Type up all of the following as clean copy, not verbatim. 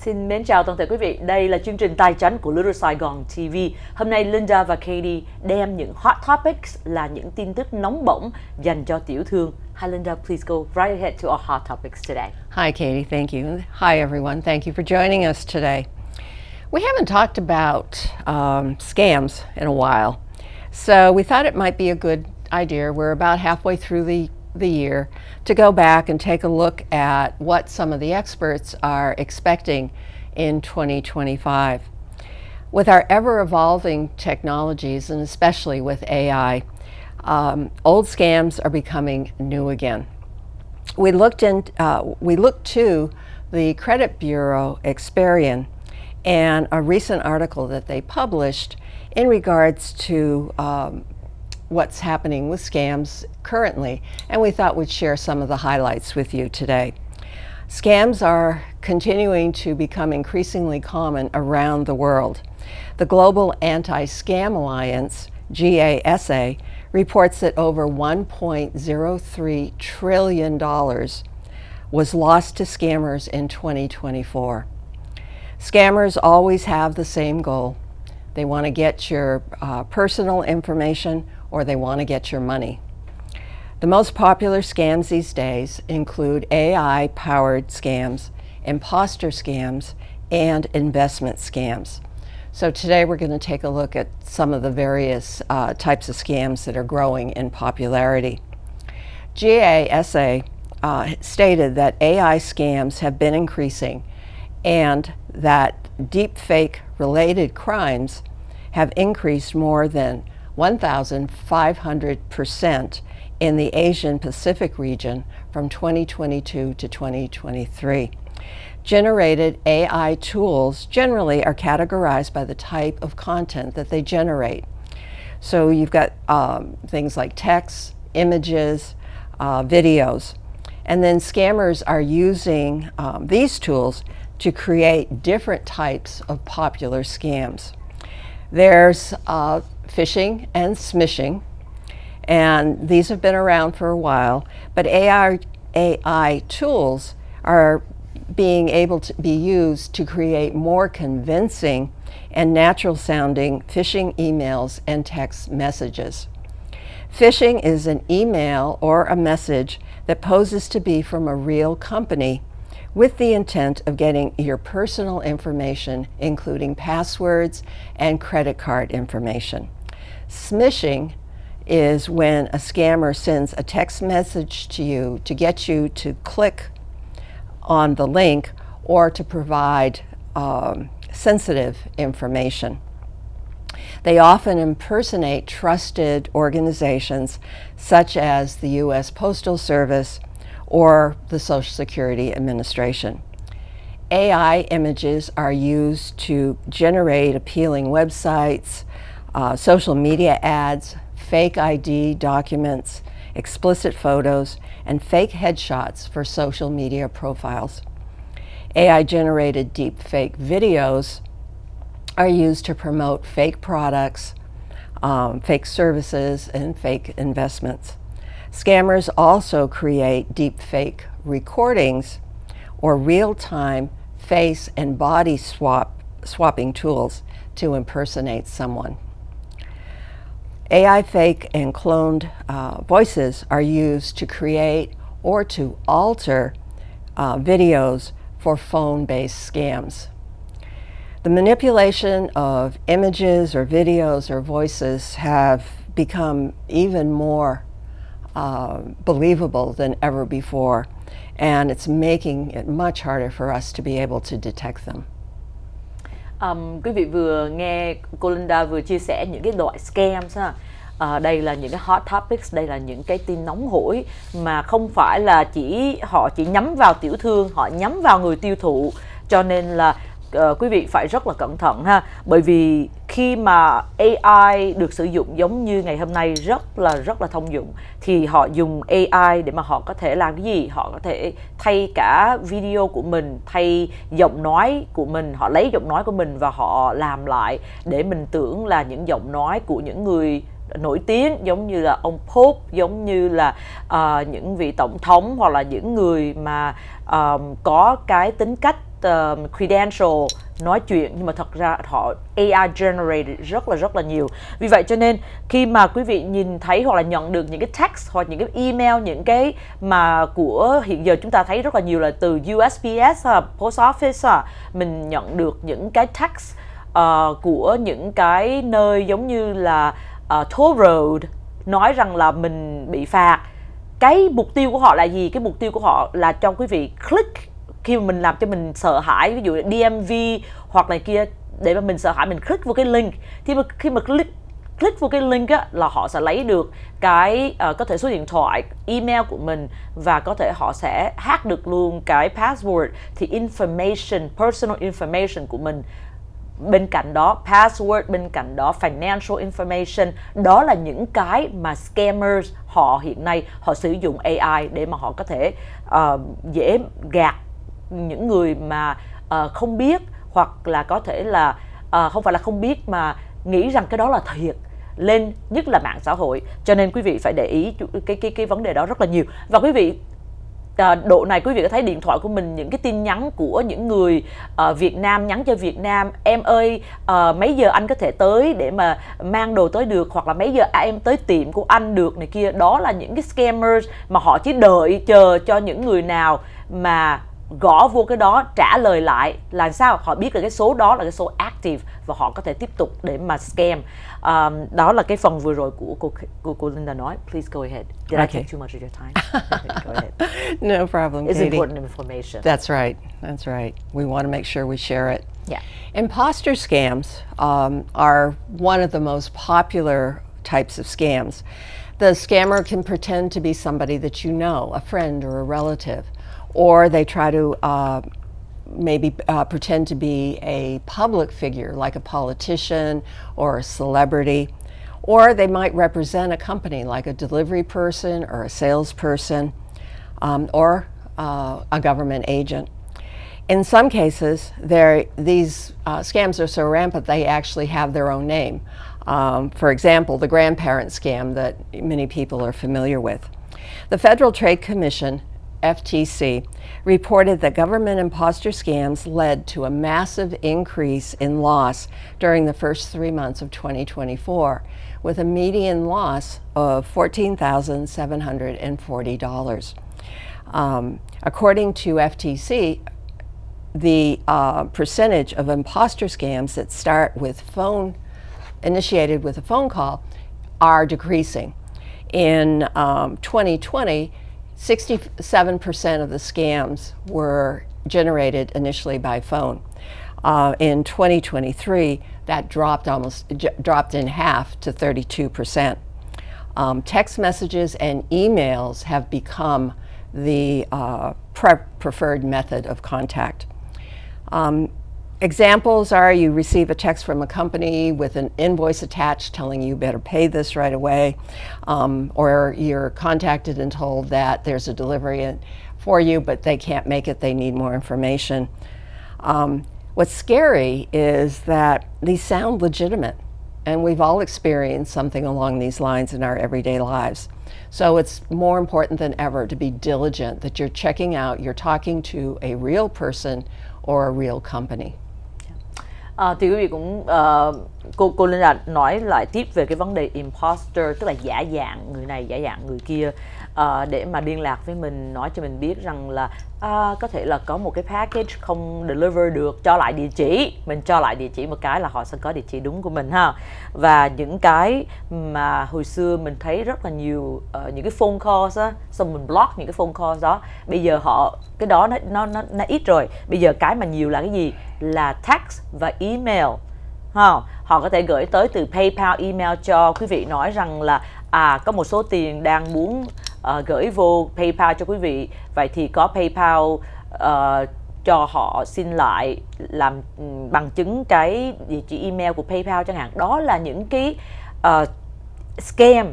Xin mến chào toàn thể quý vị, đây là chương trình Tài Chánh của Little Sài Gòn TV. Hôm nay Linda và Katie đem những hot topics là những tin tức nóng bỏng dành cho tiểu thương. Hi Linda, please go right ahead to our hot topics today. Hi Katie, thank you. Hi everyone, thank you for joining us today. We haven't talked about scams in a while, so we thought it might be a good idea. We're about halfway through the year to go back and take a look at what some of the experts are expecting in 2025. With our ever-evolving technologies, and especially with AI, old scams are becoming new again. We looked to the credit bureau Experian and a recent article that they published in regards to what's happening with scams currently, and we thought we'd share some of the highlights with you today. Scams are continuing to become increasingly common around the world. The Global Anti-Scam Alliance, GASA, reports that over $1.03 trillion was lost to scammers in 2024. Scammers always have the same goal. They want to get your personal information, or they want to get your money. The most popular scams these days include AI-powered scams, imposter scams, and investment scams. So today we're going to take a look at some of the various types of scams that are growing in popularity. GASA stated that AI scams have been increasing and that deepfake-related crimes have increased more than 1,500% in the Asian Pacific region from 2022 to 2023. Generated AI tools generally are categorized by the type of content that they generate. So you've got things like text, images, videos, and then scammers are using these tools to create different types of popular scams. There's phishing and smishing, and these have been around for a while, but AI tools are being able to be used to create more convincing and natural sounding phishing emails and text messages. Phishing is an email or a message that poses to be from a real company with the intent of getting your personal information, including passwords and credit card information. Smishing is when a scammer sends a text message to you to get you to click on the link or to provide sensitive information. They often impersonate trusted organizations such as the U.S. Postal Service or the Social Security Administration. AI images are used to generate appealing websites, social media ads, fake ID documents, explicit photos, and fake headshots for social media profiles. AI-generated deepfake videos are used to promote fake products, fake services, and fake investments. Scammers also create deepfake recordings or real-time face and body swapping tools to impersonate someone. AI fake and cloned voices are used to create or to alter videos for phone-based scams. The manipulation of images or videos or voices have become even more believable than ever before, and it's making it much harder for us to be able to detect them. Quý vị vừa nghe cô Linda vừa chia sẻ những cái loại scams ha. Đây là những cái hot topics, đây là những cái tin nóng hổi mà không phải là họ chỉ nhắm vào tiểu thương, họ nhắm vào người tiêu thụ, cho nên là quý vị phải rất là cẩn thận ha, bởi vì khi mà AI được sử dụng giống như ngày hôm nay rất là thông dụng, thì họ dùng AI để mà họ có thể làm cái gì? Họ có thể thay cả video của mình, thay giọng nói của mình, họ lấy giọng nói của mình và họ làm lại để mình tưởng là những giọng nói của những người nổi tiếng, giống như là ông Pope, giống như là những vị tổng thống, hoặc là những người mà có cái tính cách credential nói chuyện, nhưng mà thật ra họ AI generated rất là nhiều. Vì vậy cho nên khi mà quý vị nhìn thấy hoặc là nhận được những cái text hoặc những cái email, những cái mà của hiện giờ chúng ta thấy rất là nhiều là từ USPS, Post Office, mình nhận được những cái text của những cái nơi giống như là toll road nói rằng là mình bị phạt. Cái mục tiêu của họ là gì? Cái mục tiêu của họ là cho quý vị click khi mà mình làm cho mình sợ hãi, ví dụ DMV hoặc là kia, để mà mình sợ hãi mình click vào cái link. Thì khi mà click vào cái link á, là họ sẽ lấy được cái có thể số điện thoại, email của mình, và có thể họ sẽ hack được luôn cái password. Thì information, personal information của mình, bên cạnh đó password, bên cạnh đó financial information, đó là những cái mà scammers họ hiện nay họ sử dụng AI để mà họ có thể dễ gạt những người mà không biết, hoặc là có thể là không phải là không biết mà nghĩ rằng cái đó là thiệt, lên nhất là mạng xã hội. Cho nên quý vị phải để ý cái vấn đề đó rất là nhiều. Và quý vị độ này quý vị có thấy điện thoại của mình những cái tin nhắn của những người Việt Nam nhắn cho Việt Nam: em ơi, mấy giờ anh có thể tới để mà mang đồ tới được, hoặc là mấy giờ em tới tiệm của anh được này kia. Đó là những cái scammers mà họ chỉ đợi chờ cho những người nào mà gõ vô cái đó trả lời lại, là sao họ biết là cái số đó là cái số active và họ có thể tiếp tục để mà scam. Đó là cái phần vừa rồi của cô Linda nói. Please go ahead. Did I take too much of your time? Go ahead. No problem, It's Katie. important information. That's right. That's right. We want to make sure we share it. Yeah. Imposter scams are one of the most popular types of scams. The scammer can pretend to be somebody that you know, a friend or a relative, or they try to maybe pretend to be a public figure like a politician or a celebrity, or they might represent a company like a delivery person or a salesperson, or a government agent. In some cases, these scams are so rampant they actually have their own name. For example, the grandparent scam that many people are familiar with. The Federal Trade Commission, FTC, reported that government imposter scams led to a massive increase in loss during the first 3 months of 2024, with a median loss of $14,740. According to FTC, the percentage of imposter scams that start with initiated with a phone call are decreasing. In 2020, 67% of the scams were generated initially by phone. In 2023, that dropped in half to 32%. Text messages and emails have become the preferred method of contact. Examples are you receive a text from a company with an invoice attached telling you better pay this right away, or you're contacted and told that there's a delivery for you, but they can't make it, they need more information. What's scary is that these sound legitimate, and we've all experienced something along these lines in our everyday lives. So it's more important than ever to be diligent, that you're checking out, you're talking to a real person or a real company. Thì quý vị cũng cô Linda nói lại tiếp về cái vấn đề imposter, tức là giả dạng người này, giả dạng người kia, để mà liên lạc với mình, nói cho mình biết rằng là có thể là có một cái package không deliver được, cho lại địa chỉ, mình cho lại địa chỉ một cái là họ sẽ có địa chỉ đúng của mình ha. Và những cái mà hồi xưa mình thấy rất là nhiều những cái phone calls á, xong mình block những cái phone calls đó, bây giờ họ cái đó nó ít rồi. Bây giờ cái mà nhiều là cái gì? Là text và email. Họ có thể gửi tới từ PayPal email cho quý vị, nói rằng là có một số tiền đang muốn gửi vô PayPal cho quý vị, vậy thì có PayPal cho họ xin lại làm bằng chứng cái địa chỉ email của PayPal chẳng hạn. Đó là những cái scam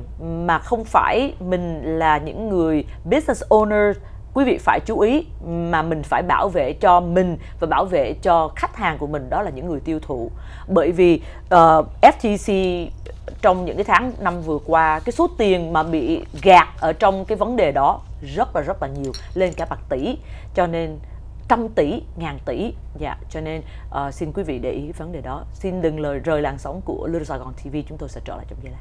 mà không phải mình là những người business owner quý vị phải chú ý, mà mình phải bảo vệ cho mình và bảo vệ cho khách hàng của mình, đó là những người tiêu thụ. Bởi vì FTC trong những cái tháng năm vừa qua, cái số tiền mà bị gạt ở trong cái vấn đề đó rất là nhiều, lên cả bạc tỷ. Cho nên trăm tỷ, ngàn tỷ. Dạ, cho nên xin quý vị để ý vấn đề đó. Xin đừng rời làn sóng của Little Sài Gòn TV, chúng tôi sẽ trở lại trong giây lát.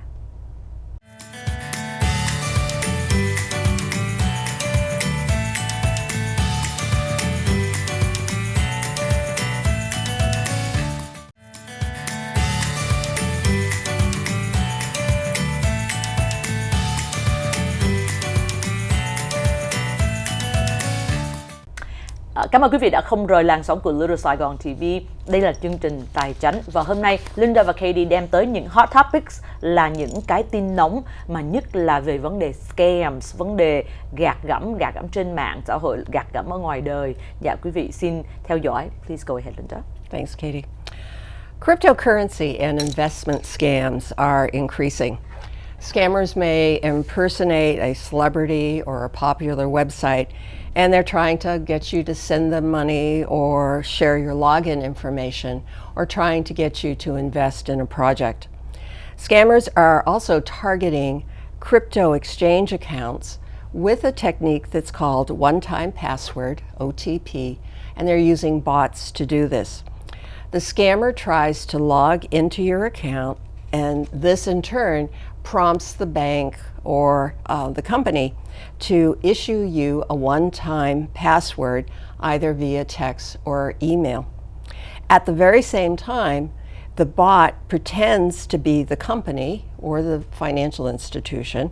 Cảm ơn quý vị đã không rời làn sóng của Little Sài Gòn TV. Đây là chương trình Tài Chánh và hôm nay Linda và Katie đem tới những hot topics, là những cái tin nóng mà nhất là về vấn đề scams, vấn đề gạt gẫm trên mạng xã hội, gạt gẫm ở ngoài đời. Dạ, quý vị xin theo dõi. Please go ahead, Linda. Thanks, Katie. Cryptocurrency and investment scams are increasing. Scammers may impersonate a celebrity or a popular website, and they're trying to get you to send them money or share your login information, or trying to get you to invest in a project. Scammers are also targeting crypto exchange accounts with a technique that's called one-time password, OTP, and they're using bots to do this. The scammer tries to log into your account, and this in turn prompts the bank or the company to issue you a one-time password, either via text or email. At the very same time, the bot pretends to be the company or the financial institution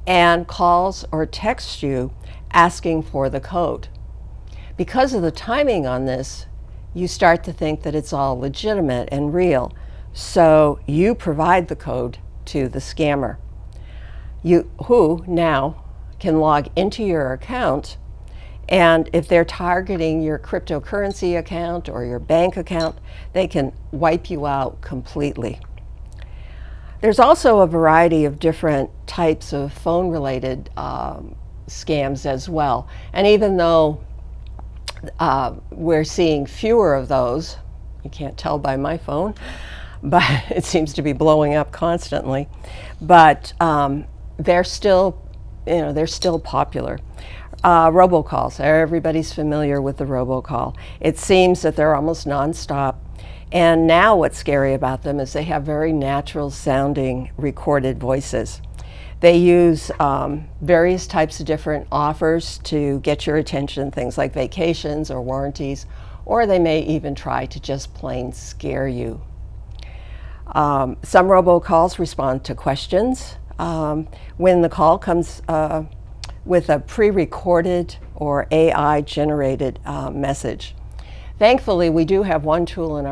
and calls or texts you asking for the code. Because of the timing on this, you start to think that it's all legitimate and real, so you provide the code to the scammer, who now can log into your account, and if they're targeting your cryptocurrency account or your bank account, they can wipe you out completely. There's also a variety of different types of phone-related scams as well, and even though we're seeing fewer of those, you can't tell by my phone, but it seems to be blowing up constantly, but they're still popular. Robocalls, everybody's familiar with the robocall. It seems that they're almost nonstop. And now what's scary about them is they have very natural sounding recorded voices. They use various types of different offers to get your attention, things like vacations or warranties, or they may even try to just plain scare you. Some robocalls respond to questions. When the call comes with a pre-recorded or AI-generated message. Thankfully, we do have one tool in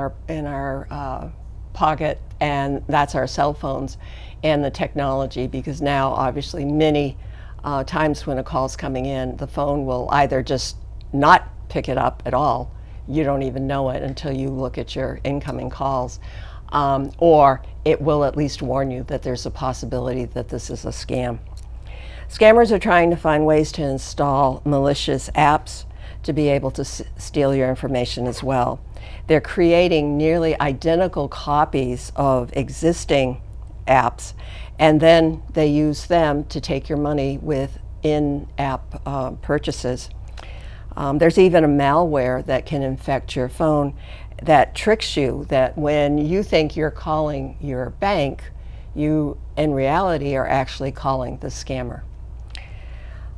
our pocket, and that's our cell phones and the technology, because now obviously many times when a call's coming in, the phone will either just not pick it up at all, you don't even know it until you look at your incoming calls, or it will at least warn you that there's a possibility that this is a scam. Scammers are trying to find ways to install malicious apps to be able to steal your information as well. They're creating nearly identical copies of existing apps, and then they use them to take your money with in-app purchases. There's even a malware that can infect your phone that tricks you that when you think you're calling your bank, you in reality are actually calling the scammer.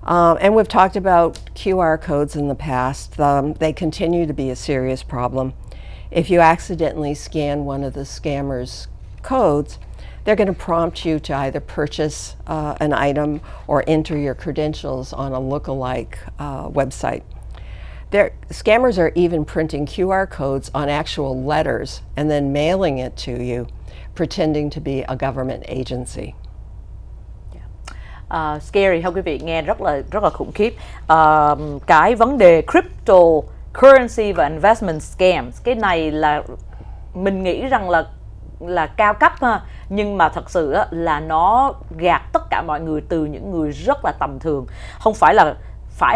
And we've talked about QR codes in the past. They continue to be a serious problem. If you accidentally scan one of the scammer's codes, they're going to prompt you to either purchase an item or enter your credentials on a lookalike website. Scammers are even printing QR codes on actual letters and then mailing it to you, pretending to be a government agency. Scary không quý vị, nghe rất là khủng khiếp. Cái vấn đề cryptocurrency và investment scams, cái này là mình nghĩ rằng là cao cấp ha, nhưng mà thật sự là nó gạt tất cả mọi người, từ những người rất là tầm thường, không phải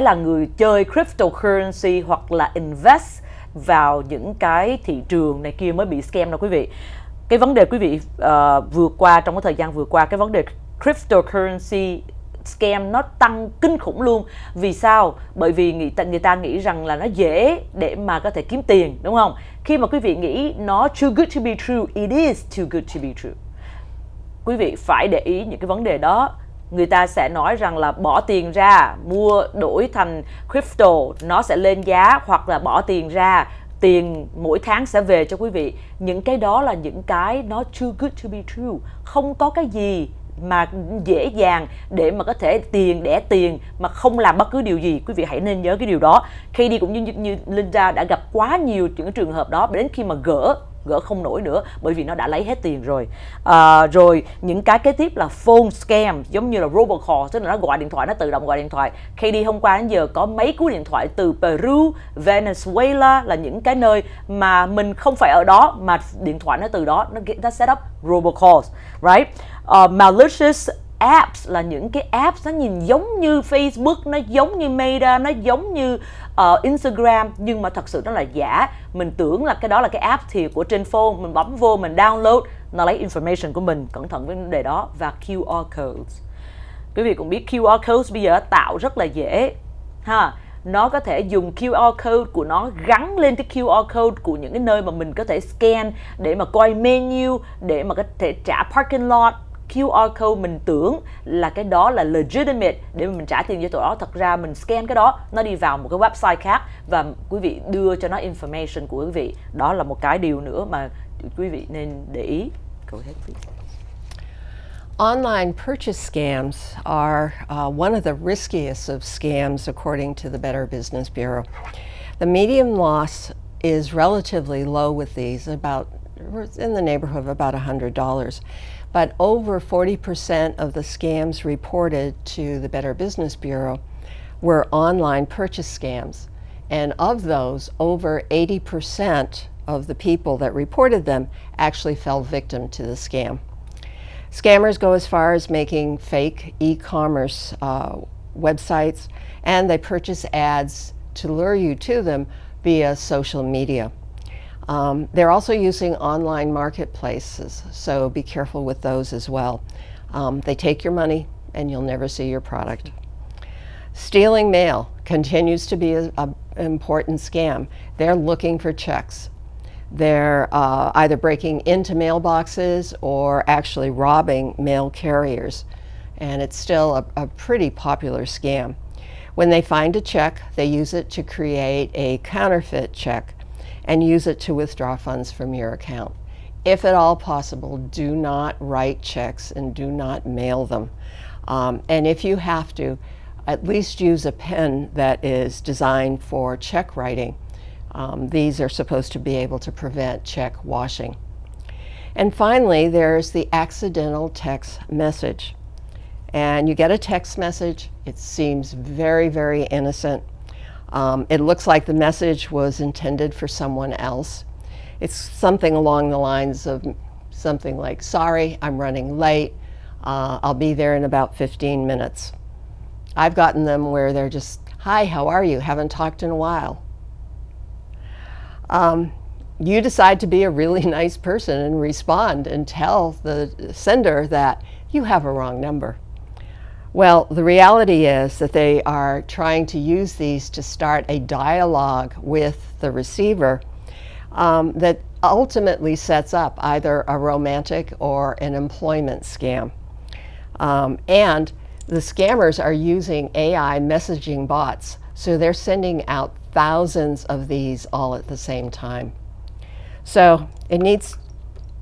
là người chơi cryptocurrency hoặc là invest vào những cái thị trường này kia mới bị scam đâu quý vị. Cái vấn đề quý vị vừa qua, trong cái thời gian vừa qua, cái vấn đề cryptocurrency scam nó tăng kinh khủng luôn. Vì sao? Bởi vì người ta nghĩ rằng là nó dễ để mà có thể kiếm tiền, đúng không? Khi mà quý vị nghĩ nó too good to be true, it is too good to be true. Quý vị phải để ý những cái vấn đề đó. Người ta sẽ nói rằng là bỏ tiền ra mua đổi thành crypto nó sẽ lên giá, hoặc là bỏ tiền ra tiền mỗi tháng sẽ về cho quý vị. Những cái đó là những cái nó too good to be true. Không có cái gì mà dễ dàng để mà có thể đẻ tiền mà không làm bất cứ điều gì. Quý vị hãy nên nhớ cái điều đó. Katie cũng như Linda đã gặp quá nhiều những trường hợp đó, đến khi mà gỡ không nổi nữa, bởi vì nó đã lấy hết tiền rồi. Rồi những cái kế tiếp là phone scam, giống như là robocall, tức là nó gọi điện thoại, nó tự động gọi điện thoại. Katie hôm qua đến giờ có mấy cú điện thoại từ Peru, Venezuela, là những cái nơi mà mình không phải ở đó mà điện thoại nó từ đó, nó set up robocalls, right? Malicious apps là những cái apps nó nhìn giống như Facebook, nó giống như Meta, nó giống như Instagram, nhưng mà thật sự nó là giả. Mình tưởng là cái đó là cái app thiệt của trên phone, mình bấm vô, mình download, nó lấy information của mình. Cẩn thận với vấn đề đó. Và QR codes, quý vị cũng biết QR codes bây giờ tạo rất là dễ ha. Nó có thể dùng QR code của nó gắn lên cái QR code của những cái nơi mà mình có thể scan để mà coi menu, để mà có thể trả parking lot. QR code mình tưởng là cái đó là legitimate để mà mình trả tiền cho tụi đó, thật ra mình scan cái đó, nó đi vào một cái website khác và quý vị đưa cho nó information của quý vị. Đó là một cái điều nữa mà quý vị nên để ý. Go ahead, please. Online purchase scams are one of the riskiest of scams according to the Better Business Bureau. The median loss is relatively low with these, about in the neighborhood of about $100. But over 40% of the scams reported to the Better Business Bureau were online purchase scams. And of those, over 80% of the people that reported them actually fell victim to the scam. Scammers go as far as making fake e-commerce websites, and they purchase ads to lure you to them via social media. They're also using online marketplaces, so be careful with those as well. They take your money and you'll never see your product. Stealing mail continues to be an important scam. They're looking for checks. They're either breaking into mailboxes or actually robbing mail carriers, and it's still a pretty popular scam. When they find a check, they use it to create a counterfeit check and use it to withdraw funds from your account. If at all possible, do not write checks and do not mail them. And if you have to, at least use a pen that is designed for check writing. These are supposed to be able to prevent check washing. And finally, there's the accidental text message. And you get a text message, it seems very, very innocent. It looks like the message was intended for someone else. It's something along the lines of something like, sorry, I'm running late. I'll be there in about 15 minutes. I've gotten them where they're just, hi, how are you? Haven't talked in a while. You decide to be a really nice person and respond and tell the sender that you have a wrong number. Well, the reality is that they are trying to use these to start a dialogue with the receiver that ultimately sets up either a romantic or an employment scam. And the scammers are using AI messaging bots, so they're sending out thousands of these all at the same time. So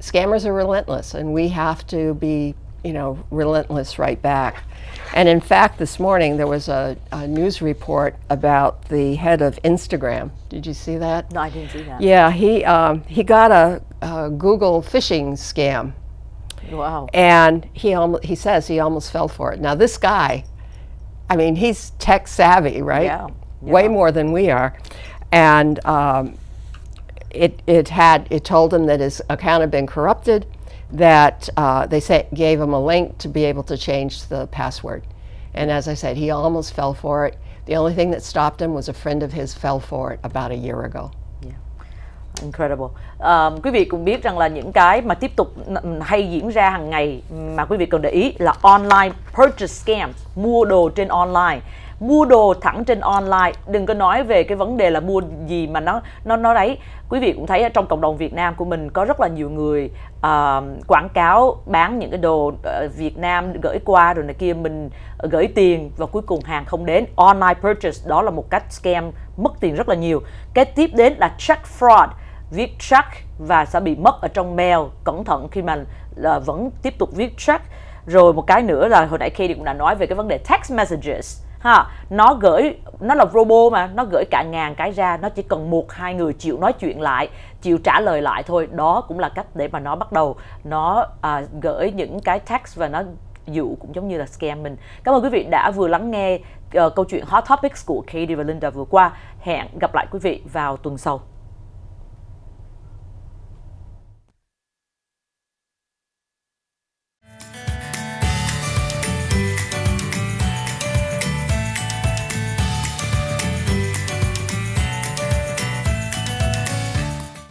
scammers are relentless, and we have to be, relentless right back. And in fact, this morning there was a news report about the head of Instagram. Did you see that? No, I didn't see that. Yeah, he got a Google phishing scam. Wow. And he says he almost fell for it. Now this guy, he's tech savvy, right? Yeah. Way more than we are. And it told him that his account had been corrupted, that they gave him a link to be able to change the password. And as I said, he almost fell for it. The only thing that stopped him was a friend of his fell for it about a year ago. Yeah. Incredible. Quý vị cũng biết rằng là những cái mà tiếp tục hay diễn ra hàng ngày mà quý vị cần để ý là online purchase scams, mua đồ trên online, mua đồ thẳng trên online. Đừng có nói về cái vấn đề là mua gì mà nó đấy. Quý vị cũng thấy ở trong cộng đồng Việt Nam của mình có rất là nhiều người quảng cáo bán những cái đồ Việt Nam gửi qua rồi này kia, mình gửi tiền và cuối cùng hàng không đến. Online purchase đó là một cách scam mất tiền rất là nhiều. Cái tiếp đến là check fraud, viết check và sẽ bị mất ở trong mail. Cẩn thận khi mà vẫn tiếp tục viết check. Rồi một cái nữa là hồi nãy Katie cũng đã nói về cái vấn đề text messages ha, nó là robot mà, nó gửi cả ngàn cái ra, nó chỉ cần 1-2 người chịu nói chuyện lại, chịu trả lời lại thôi. Đó cũng là cách để mà nó bắt đầu nó gửi những cái text và nó dụ, cũng giống như là scam mình. Cảm ơn quý vị đã vừa lắng nghe câu chuyện Hot Topics của Katie và Linda vừa qua. Hẹn gặp lại quý vị vào tuần sau.